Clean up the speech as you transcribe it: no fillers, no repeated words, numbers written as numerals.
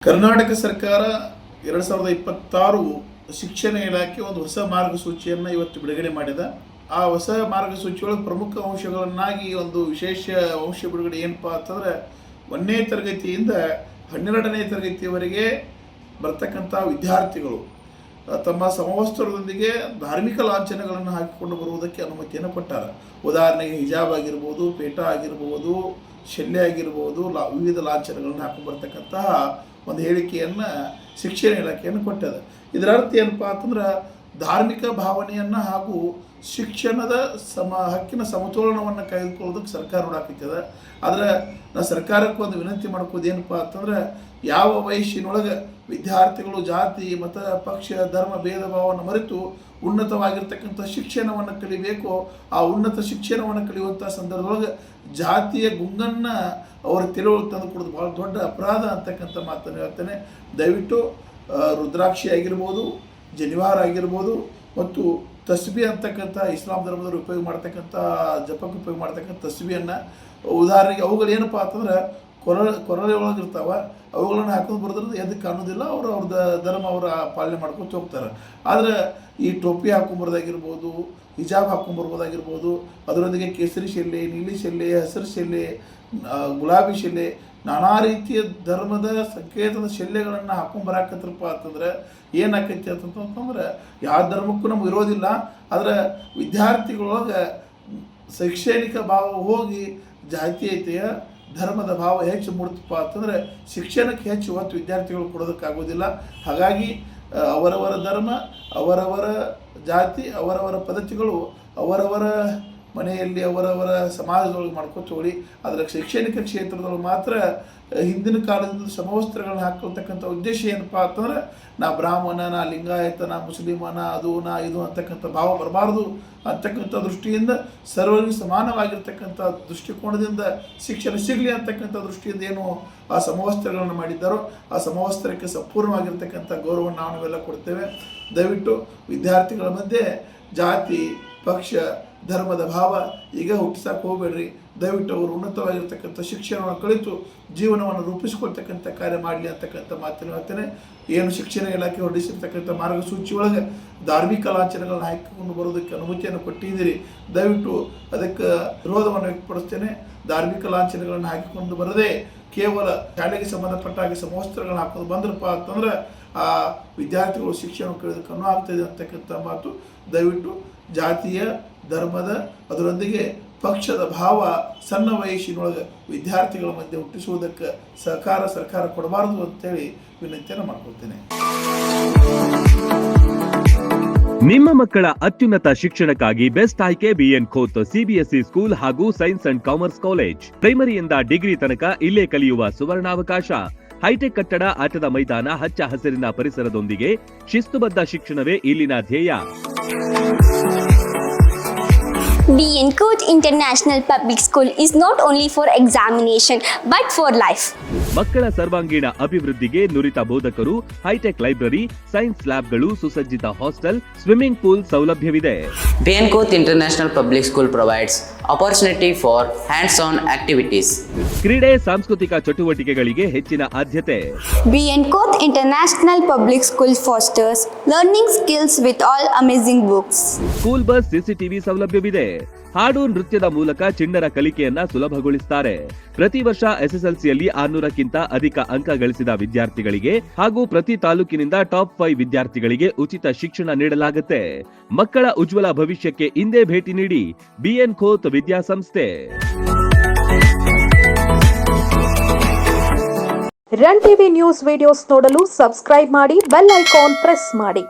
ಕರ್ನಾಟಕ ಸರ್ಕಾರ 2026 ಶಿಕ್ಷಣ ಇಲಾಖೆ ಒಂದು ಹೊಸ ಮಾರ್ಗಸೂಚಿಯನ್ನು ಇವತ್ತು ಬಿಡುಗಡೆ ಮಾಡಿದೆ. ಆ ಹೊಸ ಮಾರ್ಗಸೂಚಿಯೊಳಗೆ ಪ್ರಮುಖ ಅಂಶಗಳನ್ನಾಗಿ ಒಂದು ವಿಶೇಷ ಅಂಶ ಬಿಡುಗಡೆ ಏನಪ್ಪಾ ಅಂತಂದ್ರೆ 1ನೇ ತರಗತಿಯಿಂದ 12ನೇ ತರಗತಿಯವರೆಗೆ ಬರ್ತಕ್ಕಂಥ ವಿದ್ಯಾರ್ಥಿಗಳು ತಮ್ಮ ಸಮವಸ್ತ್ರದೊಂದಿಗೆ ಧಾರ್ಮಿಕ ಲಾಂಛನಗಳನ್ನು ಹಾಕಿಕೊಂಡು ಬರುವುದಕ್ಕೆ ಅನುಮತಿಯನ್ನು ಕೊಟ್ಟಾರೆ. ಉದಾಹರಣೆಗೆ ಹಿಜಾಬ್ ಆಗಿರ್ಬೋದು, ಪೇಟಾ ಆಗಿರ್ಬೋದು, ಶಲ್ಯ ಆಗಿರ್ಬೋದು, ವಿವಿಧ ಲಾಂಛನಗಳನ್ನು ಹಾಕೊಂಡು ಬರ್ತಕ್ಕಂತಹ ಒಂದು ಹೇಳಿಕೆಯನ್ನು ಶಿಕ್ಷಣ ಇಲಾಖೆಯನ್ನು ಕೊಟ್ಟದೆ. ಇದರ ಅರ್ಥ ಏನಪ್ಪ ಅಂತಂದ್ರೆ ಧಾರ್ಮಿಕ ಭಾವನೆಯನ್ನು ಹಾಗೂ ಶಿಕ್ಷಣದ ಹಕ್ಕಿನ ಸಮತೋಲನವನ್ನು ಕಾಯ್ದುಕೊಳ್ಳೋದಕ್ಕೆ ಸರ್ಕಾರ ನೋಡಾಕೈತದೆ. ಆದರೆ ನಾವು ಸರ್ಕಾರಕ್ಕೆ ಒಂದು ವಿನಂತಿ ಮಾಡ್ಕೋದು ಏನಪ್ಪ ಅಂತಂದ್ರೆ ಯಾವ ವಯಸ್ಸಿನೊಳಗೆ ವಿದ್ಯಾರ್ಥಿಗಳು ಜಾತಿ, ಮತ, ಪಕ್ಷ, ಧರ್ಮ ಭೇದ ಭಾವವನ್ನು ಮರೆತು ಉನ್ನತವಾಗಿರ್ತಕ್ಕಂಥ ಶಿಕ್ಷಣವನ್ನು ಕಲಿಬೇಕು. ಆ ಉನ್ನತ ಶಿಕ್ಷಣವನ್ನು ಕಲಿಯುವಂಥ ಸಂದರ್ಭದೊಳಗೆ ಜಾತಿಯ ಗುಂಗನ್ನು ಅವರ ತಿಳುವಳಿಕೆ ತಂದು ಕೊಡೋದು ಭಾಳ ದೊಡ್ಡ ಅಪರಾಧ ಅಂತಕ್ಕಂಥ ಮಾತನ್ನು ಹೇಳ್ತೇನೆ. ದಯವಿಟ್ಟು ರುದ್ರಾಕ್ಷಿ ಆಗಿರ್ಬೋದು, ಜನಿವಾರ ಆಗಿರ್ಬೋದು ಮತ್ತು ತಸ್ಬಿ ಅಂತಕ್ಕಂಥ ಇಸ್ಲಾಂ ಧರ್ಮದವರು ಉಪಯೋಗ ಮಾಡ್ತಕ್ಕಂಥ ಜಪಕ್ಕೆ ಉಪಯೋಗ ಮಾಡ್ತಕ್ಕಂಥ ತಸ್ಬಿಯನ್ನು, ಉದಾಹರಣೆಗೆ ಅವುಗಳು ಏನಪ್ಪ ಅಂತಂದ್ರೆ ಕೊರಳೆ ಒಳಗಿರ್ತಾವೆ, ಅವುಗಳನ್ನು ಹಾಕೊಂಡು ಬರೋದ್ರಿಂದ ಎದಕ್ಕೆ ಅನ್ನೋದಿಲ್ಲ. ಅವ್ರದ್ದು ಧರ್ಮ ಅವರ ಪಾಲನೆ ಮಾಡ್ಕೊತ ಹೋಗ್ತಾರೆ. ಆದರೆ ಈ ಟೋಪಿ ಹಾಕೊಂಬರೋದಾಗಿರ್ಬೋದು, ಹಿಜಾಬ್ ಹಾಕೊಂಬರ್ಬೋದಾಗಿರ್ಬೋದು, ಅದರೊಂದಿಗೆ ಕೇಸರಿ ಶೆಲ್ಲೆ, ನೀಲಿ ಶೆಲ್ಲೆ, ಹಸಿರು ಶೆಲ್ಲೆ, ಗುಲಾಬಿ ಶೆಲ್ಲೆ, ನಾನಾ ರೀತಿಯ ಧರ್ಮದ ಸಂಕೇತದ ಶೆಲ್ಲೆಗಳನ್ನು ಹಾಕೊಂಬರಾಕತ್ರಪ್ಪ ಅಂತಂದ್ರೆ ಏನಾಕೈತಿ ಅಂತಂತಂದ್ರೆ ಯಾವ ಧರ್ಮಕ್ಕೂ ನಮ್ಗೆ ಇರೋದಿಲ್ಲ. ಆದರೆ ವಿದ್ಯಾರ್ಥಿಗಳೊಳಗೆ ಶೈಕ್ಷಣಿಕ ಭಾವ ಹೋಗಿ ಜಾತೀಯತೆಯ ಧರ್ಮದ ಭಾವ ಹೆಚ್ಚು ಮೂಡ್ತಪ್ಪ ಅಂತಂದರೆ ಶಿಕ್ಷಣಕ್ಕೆ ಹೆಚ್ಚು ಒತ್ತು ವಿದ್ಯಾರ್ಥಿಗಳು ಕೊಡೋದಕ್ಕಾಗೋದಿಲ್ಲ. ಹಾಗಾಗಿ ಅವರವರ ಧರ್ಮ, ಅವರವರ ಜಾತಿ, ಅವರವರ ಪದ್ಧತಿಗಳು ಅವರವರ ಮನೆಯಲ್ಲಿ ಅವರವರ ಸಮಾಜದೊಳಗೆ ಮಾಡ್ಕೊತ ಹೋಗಿ. ಅದರ ಶೈಕ್ಷಣಿಕ ಕ್ಷೇತ್ರದೊಳಗೆ ಮಾತ್ರ ಹಿಂದಿನ ಕಾಲದಿಂದ ಸಮವಸ್ತ್ರಗಳನ್ನ ಹಾಕೊಳ್ತಕ್ಕಂಥ ಉದ್ದೇಶ ಏನಪ್ಪ ಅಂತಂದ್ರೆ ನಾ ಬ್ರಾಹ್ಮಣ, ನಾ ಲಿಂಗಾಯತ, ನಾ ಮುಸ್ಲಿಮನ, ಅದು ನಾ ಇದು ಅಂತಕ್ಕಂಥ ಭಾವ ಬರಬಾರ್ದು ಅಂತಕ್ಕಂಥ ದೃಷ್ಟಿಯಿಂದ ಸರ್ವರಿಗೂ ಸಮಾನವಾಗಿರ್ತಕ್ಕಂಥ ದೃಷ್ಟಿಕೋನದಿಂದ ಶಿಕ್ಷಣ ಸಿಗಲಿ ಅಂತಕ್ಕಂಥ ದೃಷ್ಟಿಯಿಂದ ಏನು ಆ ಸಮವಸ್ತ್ರಗಳನ್ನು ಮಾಡಿದ್ದಾರೋ ಆ ಸಮವಸ್ತ್ರಕ್ಕೆ ಸಂಪೂರ್ಣವಾಗಿರ್ತಕ್ಕಂಥ ಗೌರವವನ್ನು ನಾವೆಲ್ಲ ಕೊಡ್ತೇವೆ. ದಯವಿಟ್ಟು ವಿದ್ಯಾರ್ಥಿಗಳ ಮಧ್ಯೆ ಜಾತಿ, ಪಕ್ಷ, ಧರ್ಮದ ಭಾವ ಈಗ ಹುಟ್ಟಿಸಕ್ಕೆ ಹೋಗಬೇಡ್ರಿ. ದಯವಿಟ್ಟು ಅವರು ಉನ್ನತವಾಗಿರ್ತಕ್ಕಂಥ ಶಿಕ್ಷಣವನ್ನು ಕಲಿತು ಜೀವನವನ್ನು ರೂಪಿಸ್ಕೊಳ್ತಕ್ಕಂಥ ಕಾರ್ಯ ಮಾಡಲಿ ಅಂತಕ್ಕಂಥ ಮಾತನ್ನು ಹೇಳ್ತೇನೆ. ಏನು ಶಿಕ್ಷಣ ಇಲಾಖೆ ಹೊರಡಿಸಿರ್ತಕ್ಕಂಥ ಮಾರ್ಗಸೂಚಿ ಒಳಗೆ ಧಾರ್ಮಿಕ ಲಾಂಛನಗಳನ್ನು ಹಾಕಿಕೊಂಡು ಬರೋದಕ್ಕೆ ಅನುಮತಿಯನ್ನು ಕೊಟ್ಟಿದ್ದೀರಿ. ದಯವಿಟ್ಟು ಅದಕ್ಕೆ ವಿರೋಧವನ್ನು ವ್ಯಕ್ತಪಡಿಸ್ತೇನೆ. ಧಾರ್ಮಿಕ ಲಾಂಛನಗಳನ್ನು ಹಾಕಿಕೊಂಡು ಬರದೆ ಕೇವಲ ಶಾಲೆಗೆ ಸಂಬಂಧಪಟ್ಟ ಹಾಗೆ ಸಮವಸ್ತ್ರಗಳನ್ನು ಹಾಕೊಂಡು ಬಂದ್ರಪ್ಪ ಅಂತಂದ್ರೆ ಆ ವಿದ್ಯಾರ್ಥಿಗಳು ಶಿಕ್ಷಣ ಕಲಿಯೋದಕ್ಕೆ ಅನು ಆಗ್ತಾಯಿದೆ ಅಂತಕ್ಕಂಥ ಮಾತು. ದಯವಿಟ್ಟು ಜಾತಿಯ, ಧರ್ಮದ, ಅದರೊಂದಿಗೆ ಪಕ್ಷದ ಭಾವ ಸಣ್ಣ ವಯಸ್ಸಿನೊಳಗೆ ವಿದ್ಯಾರ್ಥಿಗಳ ಮಧ್ಯೆ ಹುಟ್ಟಿಸುವುದಕ್ಕೆ ಸರ್ಕಾರ ಕೊಡಬಾರದು ಅಂತೇಳಿ ವಿನಂತಿಯನ್ನು ಮಾಡ್ಕೊಳ್ತೇನೆ. ನಿಮ್ಮ ಮಕ್ಕಳ ಅತ್ಯುನ್ನತ ಶಿಕ್ಷಣಕ್ಕಾಗಿ ಬೆಸ್ಟ್ ಆಯ್ಕೆ ಬಿಎನ್ ಖೋತ್ ಸಿಬಿಎಸ್ಇ ಸ್ಕೂಲ್ ಹಾಗೂ ಸೈನ್ಸ್ ಅಂಡ್ ಕಾಮರ್ಸ್ ಕಾಲೇಜ್. ಪ್ರೈಮರಿಯಿಂದ ಡಿಗ್ರಿ ತನಕ ಇಲ್ಲೇ ಕಲಿಯುವ ಸುವರ್ಣಾವಕಾಶ. ಹೈಟೆಕ್ ಕಟ್ಟಡ, ಆಟದ ಮೈದಾನ, ಹಚ್ಚ ಹಸಿರಿನ ಪರಿಸರದೊಂದಿಗೆ ಶಿಸ್ತುಬದ್ಧ ಶಿಕ್ಷಣವೇ ಇಲ್ಲಿನ ಧ್ಯೇಯ. BN Khot International Public School is not only for examination but for life. ಮಕ್ಕಳ ಸರ್ವಾಂಗೀಣ ಅಭಿವೃದ್ಧಿಗೆ ನುರಿತ ಬೋಧಕರು, ಹೈಟೆಕ್ ಲೈಬ್ರರಿ, ಸೈನ್ಸ್ ಲ್ಯಾಬ್ಗಳು, ಸುಸಜ್ಜಿತ ಹಾಸ್ಟೆಲ್, ಸ್ವಿಮ್ಮಿಂಗ್ ಪೂಲ್ ಸೌಲಭ್ಯವಿದೆ. BN Khot International Public School provides opportunity for hands-on activities. ಕ್ರೀಡೆ, ಸಾಂಸ್ಕೃತಿಕ ಚಟುವಟಿಕೆಗಳಿಗೆ ಹೆಚ್ಚಿನ ಆದ್ಯತೆ. BN Khot International Public School fosters learning skills with all amazing books. School bus, CCTV ಸೌಲಭ್ಯವಿದೆ. ಹಾಡು, ನೃತ್ಯದ ಮೂಲಕ ಚಿಣ್ಣರ ಕಲಿಕೆಯನ್ನ ಸುಲಭಗೊಳಿಸುತ್ತಾರೆ. ಪ್ರತಿ ವರ್ಷ ಎಸ್ಎಸ್ಎಲ್ಸಿಯಲ್ಲಿ 600ಕ್ಕಿಂತ ಅಧಿಕ ಅಂಕ ಗಳಿಸಿದ ವಿದ್ಯಾರ್ಥಿಗಳಿಗೆ ಹಾಗೂ ಪ್ರತಿ ತಾಲೂಕಿನಿಂದ ಟಾಪ್ 5 ವಿದ್ಯಾರ್ಥಿಗಳಿಗೆ ಉಚಿತ ಶಿಕ್ಷಣ ನೀಡಲಾಗುತ್ತೆ. ಮಕ್ಕಳ ಉಜ್ವಲ ಭವಿಷ್ಯಕ್ಕೆ ಇಂದೇ ಭೇಟಿ ನೀಡಿ BN Khot ವಿದ್ಯಾಸಂಸ್ಥೆ. ರನ್ ಟಿವಿ ನ್ಯೂಸ್ ವಿಡಿಯೋಸ್ ನೋಡಲು ಸಬ್ಸ್ಕ್ರೈಬ್ ಮಾಡಿ, ಬೆಲ್ ಐಕಾನ್ ಪ್ರೆಸ್ ಮಾಡಿ.